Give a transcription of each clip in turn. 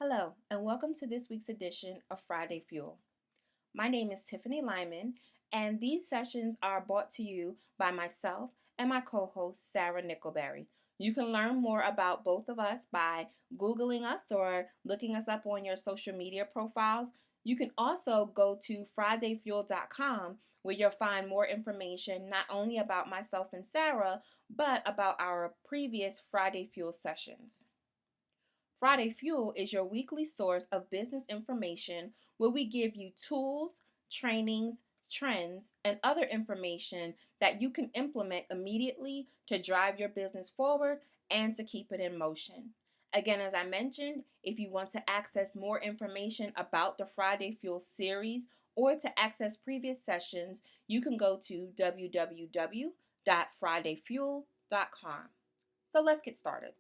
Hello, and welcome to this week's edition of Friday Fuel. My name is Tiffany Lyman, and these sessions are brought to you by myself and my co host, Sarah Nickelberry. You can learn more about both of us by Googling us or looking us up on your social media profiles. You can also go to FridayFuel.com where you'll find more information not only about myself and Sarah, but about our previous Friday Fuel sessions. Friday Fuel is your weekly source of business information where we give you tools, trainings, trends, and other information that you can implement immediately to drive your business forward and to keep it in motion. Again, as I mentioned, if you want to access more information about the Friday Fuel series or to access previous sessions, you can go to www.fridayfuel.com. So let's get started.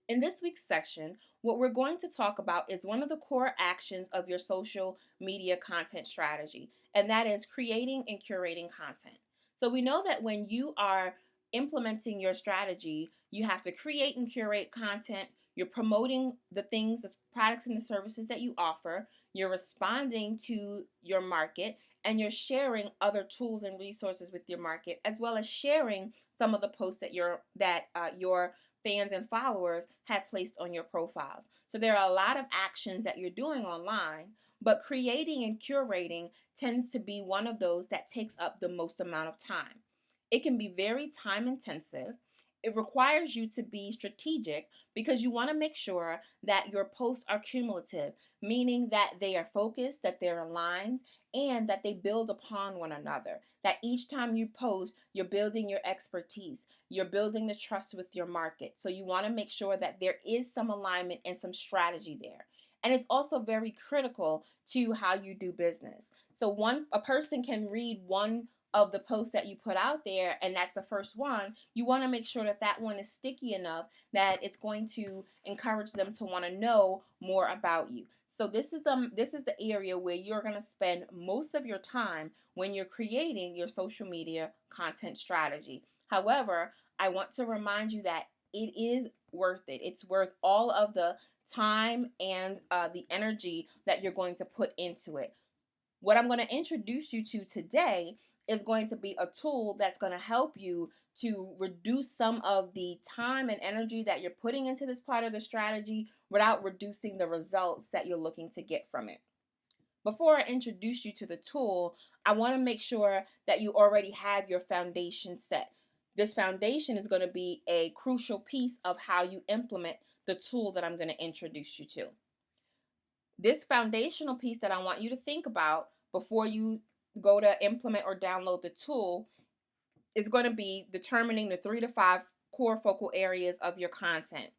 In this week's section, what we're going to talk about is one of the core actions of your social media content strategy, and that is creating and curating content. So we know that when you are implementing your strategy, you have to create and curate content. You're promoting the things, the products, and the services that you offer. You're responding to your market, and you're sharing other tools and resources with your market, as well as sharing some of the posts that your fans and followers have placed on your profiles. So there are a lot of actions that you're doing online, but creating and curating tends to be one of those that takes up the most amount of time. It can be very time intensive. It requires you to be strategic because you want to make sure that your posts are cumulative, meaning that they are focused, that they're aligned, and that they build upon one another. That each time you post, you're building your expertise, you're building the trust with your market. So you want to make sure that there is some alignment and some strategy there. And it's also very critical to how you do business. So a person can read one of the posts that you put out there and that's the first one. You want to make sure that that one is sticky enough that it's going to encourage them to want to know more about you. So this is the area where you're going to spend most of your time when you're creating your social media content strategy. However, I want to remind you that it is worth it. It's worth all of the time and the energy that you're going to put into it. What I'm going to introduce you to today is going to be a tool that's going to help you to reduce some of the time and energy that you're putting into this part of the strategy without reducing the results that you're looking to get from it. Before I introduce you to the tool, I want to make sure that you already have your foundation set. This foundation is going to be a crucial piece of how you implement the tool that I'm going to introduce you to. This foundational piece that I want you to think about before you go to implement or download the tool is going to be determining the 3 to 5 core focal areas of your content.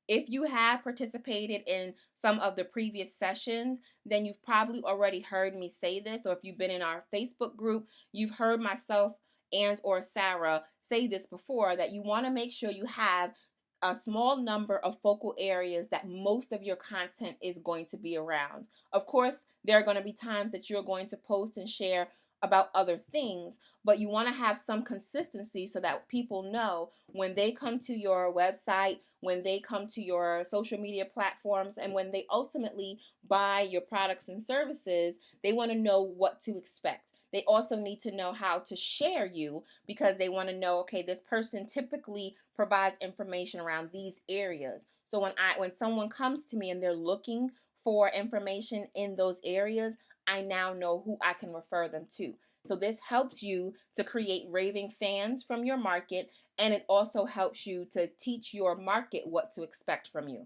If you have participated in some of the previous sessions, then you've probably already heard me say this, or if you've been in our Facebook group, you've heard myself and or Sarah say this before, that you want to make sure you have a small number of focal areas that most of your content is going to be around. Of course, there are going to be times that you're going to post and share about other things, but you want to have some consistency so that people know when they come to your website, when they come to your social media platforms, and when they ultimately buy your products and services, they want to know what to expect. They also need to know how to share you because they want to know, okay, this person typically provides information around these areas. So when someone comes to me and they're looking for information in those areas, I now know who I can refer them to. So this helps you to create raving fans from your market, and it also helps you to teach your market what to expect from you.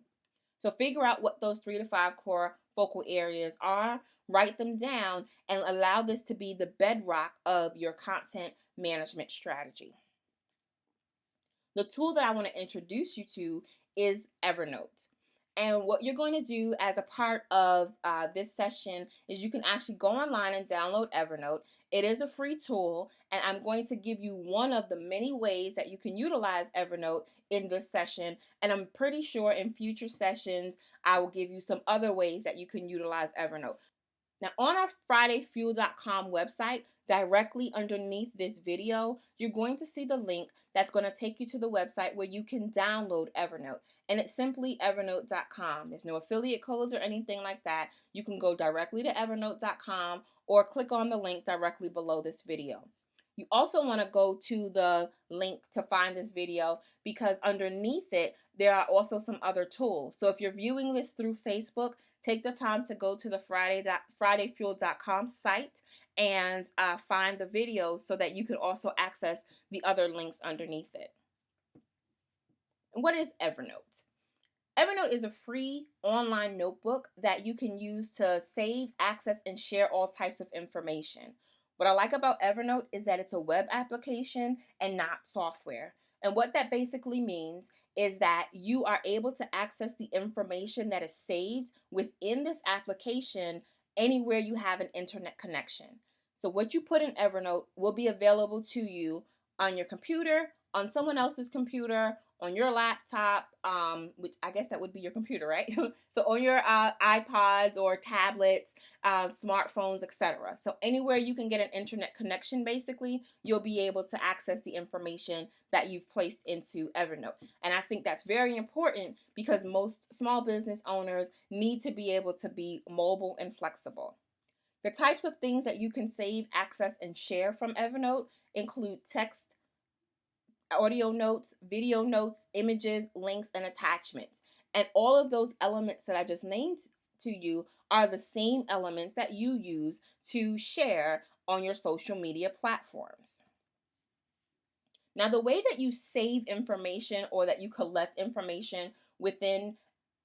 So figure out what those 3 to 5 core focal areas are, write them down, and allow this to be the bedrock of your content management strategy. The tool that I want to introduce you to is Evernote. And what you're going to do as a part of this session is you can actually go online and download Evernote. It is a free tool, and I'm going to give you one of the many ways that you can utilize Evernote in this session. And I'm pretty sure in future sessions, I will give you some other ways that you can utilize Evernote. Now, on our FridayFuel.com website, directly underneath this video, you're going to see the link that's going to take you to the website where you can download Evernote. and it's simply evernote.com. There's no affiliate codes or anything like that. You can go directly to evernote.com or click on the link directly below this video. You also want to go to the link to find this video because underneath it, there are also some other tools. So if you're viewing this through Facebook, take the time to go to the fridayfuel.com site and find the videos so that you can also access the other links underneath it. And what is Evernote? Evernote is a free online notebook that you can use to save, access, and share all types of information. What I like about Evernote is that it's a web application and not software. And what that basically means is that you are able to access the information that is saved within this application anywhere you have an internet connection. So what you put in Evernote will be available to you on your computer, on someone else's computer, on your laptop, which I guess that would be your computer, right? So on your iPods or tablets, smartphones, etc. So anywhere you can get an internet connection, basically, you'll be able to access the information that you've placed into Evernote. And I think that's very important because most small business owners need to be able to be mobile and flexible. The types of things that you can save, access, and share from Evernote include text, audio notes, video notes, images, links, and attachments. And all of those elements that I just named to you are the same elements that you use to share on your social media platforms. Now, the way that you save information or that you collect information within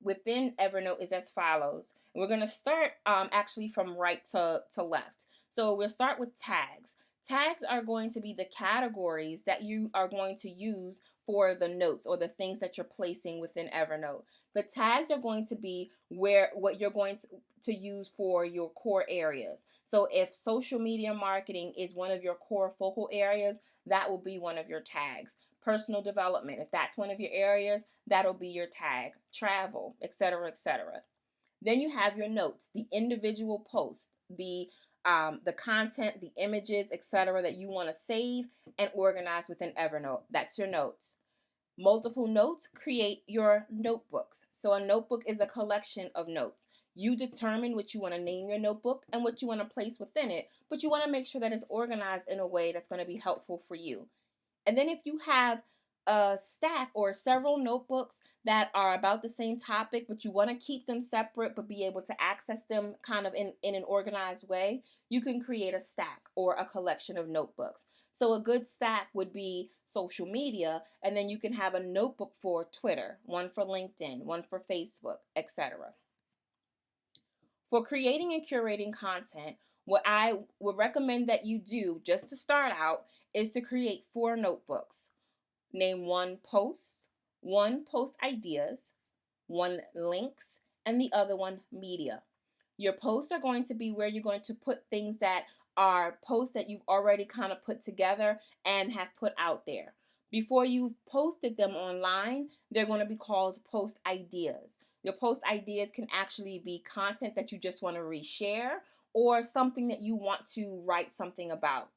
Evernote is as follows. And we're going to start actually from right to left. So we'll start with tags. Tags are going to be the categories that you are going to use for the notes or the things that you're placing within Evernote. The tags are going to be what you're going to use for your core areas. So if social media marketing is one of your core focal areas, that will be one of your tags. Personal development, if that's one of your areas, that'll be your tag. Travel, etc., etc. Then you have your notes, the individual posts, the content, the images, etc., that you want to save and organize within Evernote. That's your notes. Multiple notes create your notebooks. So a notebook is a collection of notes. You determine what you want to name your notebook and what you want to place within it, but you want to make sure that it's organized in a way that's going to be helpful for you. And then if you have a stack or several notebooks that are about the same topic, but you want to keep them separate but be able to access them kind of in an organized way, you can create a stack or a collection of notebooks. So a good stack would be social media, and then you can have a notebook for Twitter, one for LinkedIn, one for Facebook, etc. For creating and curating content, what I would recommend that you do just to start out is to create 4 notebooks. Name 1 post, 1 post ideas, 1 links, and the other one media. Your posts are going to be where you're going to put things that are posts that you've already kind of put together and have put out there. Before you've posted them online, they're going to be called post ideas. Your post ideas can actually be content that you just want to reshare or something that you want to write something about.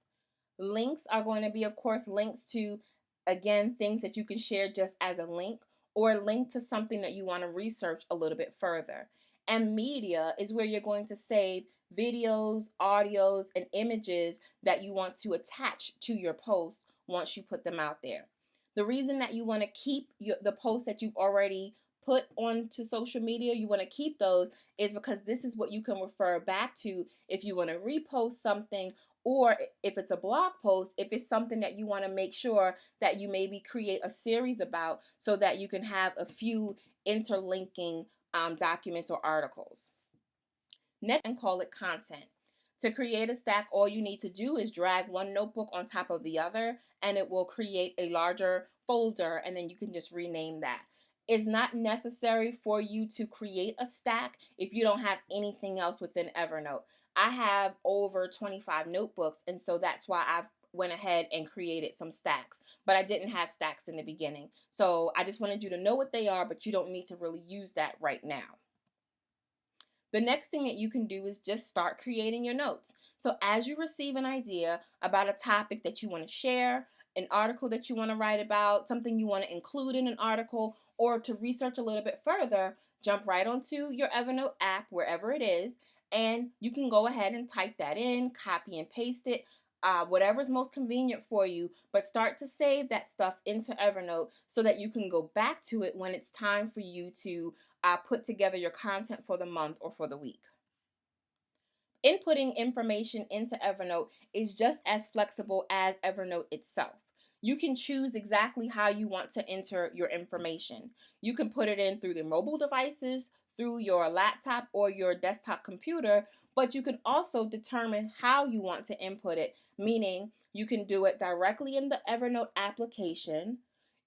Links are going to be, of course, links to, again, things that you can share just as a link or a link to something that you want to research a little bit further. And media is where you're going to save videos, audios, and images that you want to attach to your post once you put them out there. The reason that you want to keep the posts that you've already put onto social media, you want to keep those is because this is what you can refer back to if you want to repost something, or if it's a blog post, if it's something that you want to make sure that you maybe create a series about so that you can have a few interlinking documents or articles. Next, and call it content. To create a stack, all you need to do is drag one notebook on top of the other and it will create a larger folder, and then you can just rename that. It's not necessary for you to create a stack if you don't have anything else within Evernote. I have over 25 notebooks, and so that's why I've went ahead and created some stacks, but I didn't have stacks in the beginning. So I just wanted you to know what they are, but you don't need to really use that right now. The next thing that you can do is just start creating your notes. So as you receive an idea about a topic that you want to share, an article that you want to write about, something you want to include in an article, or to research a little bit further, jump right onto your Evernote app, wherever it is, and you can go ahead and type that in, copy and paste it, whatever's most convenient for you, but start to save that stuff into Evernote so that you can go back to it when it's time for you to put together your content for the month or for the week. Inputting information into Evernote is just as flexible as Evernote itself. You can choose exactly how you want to enter your information. You can put it in through the mobile devices, through your laptop or your desktop computer, but you can also determine how you want to input it, meaning you can do it directly in the Evernote application.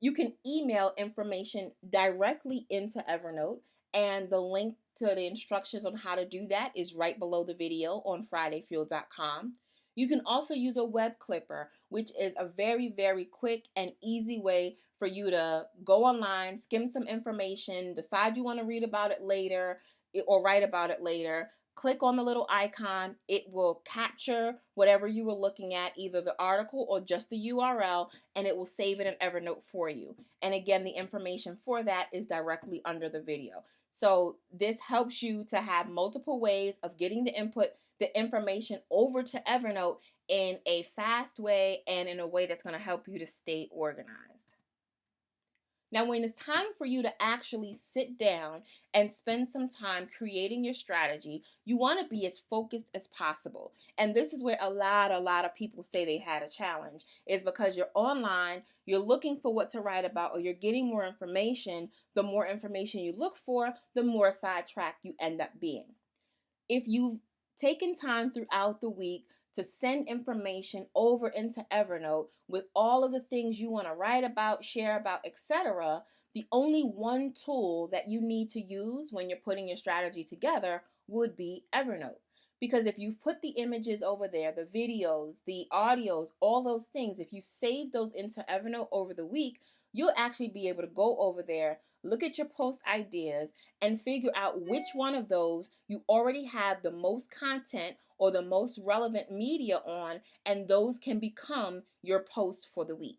You can email information directly into Evernote, and the link to the instructions on how to do that is right below the video on fridayfuel.com. You can also use a web clipper, which is a very, very quick and easy way for you to go online, skim some information, decide you want to read about it later or write about it later. Click on the little icon. It will capture whatever you were looking at, either the article or just the URL, and it will save it in Evernote for you. And again, the information for that is directly under the video. So this helps you to have multiple ways of getting the information over to Evernote in a fast way and in a way that's going to help you to stay organized. Now, when it's time for you to actually sit down and spend some time creating your strategy, you want to be as focused as possible. And this is where a lot of people say they had a challenge, is because you're online, you're looking for what to write about, or you're getting more information. The more information you look for, the more sidetracked you end up being. If you've taken time throughout the week to send information over into Evernote with all of the things you want to write about, share about, etc., the only one tool that you need to use when you're putting your strategy together would be Evernote. Because if you put the images over there, the videos, the audios, all those things, if you save those into Evernote over the week, you'll actually be able to go over there, look at your post ideas, and figure out which one of those you already have the most content or the most relevant media on, and those can become your post for the week.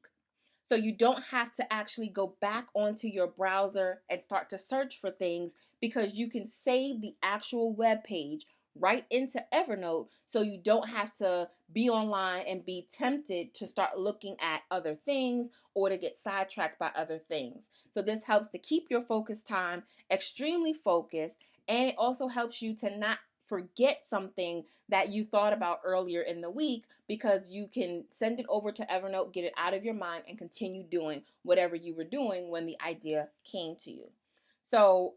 So you don't have to actually go back onto your browser and start to search for things, because you can save the actual web page right into Evernote, so you don't have to be online and be tempted to start looking at other things or to get sidetracked by other things. So this helps to keep your focus time extremely focused, and it also helps you to not forget something that you thought about earlier in the week, because you can send it over to Evernote, get it out of your mind, and continue doing whatever you were doing when the idea came to you. So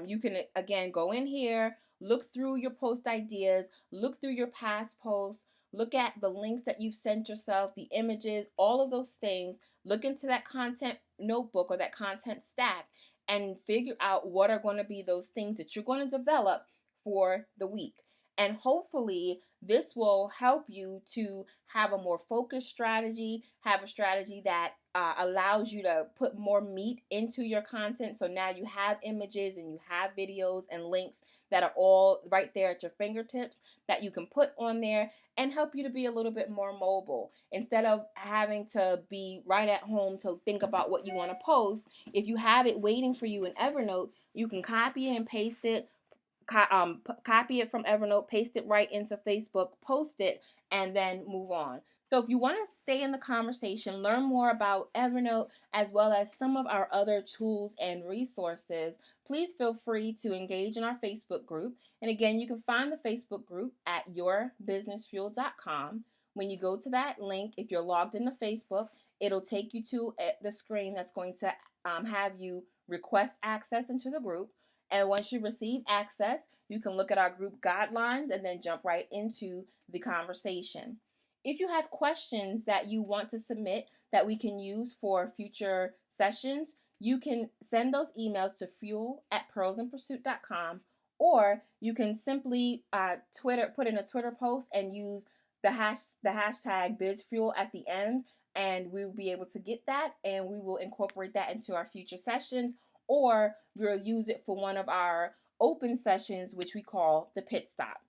you can, again, go in here, look through your post ideas, look through your past posts, look at the links that you've sent yourself, the images, all of those things. Look into that content notebook or that content stack and figure out what are going to be those things that you're going to develop for the week. And hopefully, this will help you to have a more focused strategy, have a strategy that allows you to put more meat into your content. So now you have images and you have videos and links that are all right there at your fingertips that you can put on there and help you to be a little bit more mobile. Instead of having to be right at home to think about what you want to post, if you have it waiting for you in Evernote, you can copy it and paste it, copy it from Evernote, paste it right into Facebook, post it, and then move on. So if you want to stay in the conversation, learn more about Evernote as well as some of our other tools and resources, please feel free to engage in our Facebook group. And again, you can find the Facebook group at yourbusinessfuel.com. When you go to that link, if you're logged into Facebook, it'll take you to the screen that's going to have you request access into the group. And once you receive access, you can look at our group guidelines and then jump right into the conversation. If you have questions that you want to submit that we can use for future sessions, you can send those emails to fuel@pearlsinpursuit.com, or you can simply put in a Twitter post and use the hashtag BizFuel at the end, and we will be able to get that, and we will incorporate that into our future sessions, or we'll use it for one of our open sessions, which we call the pit stop.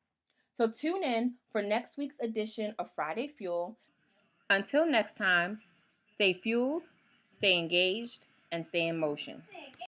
So tune in for next week's edition of Friday Fuel. Until next time, stay fueled, stay engaged, and stay in motion.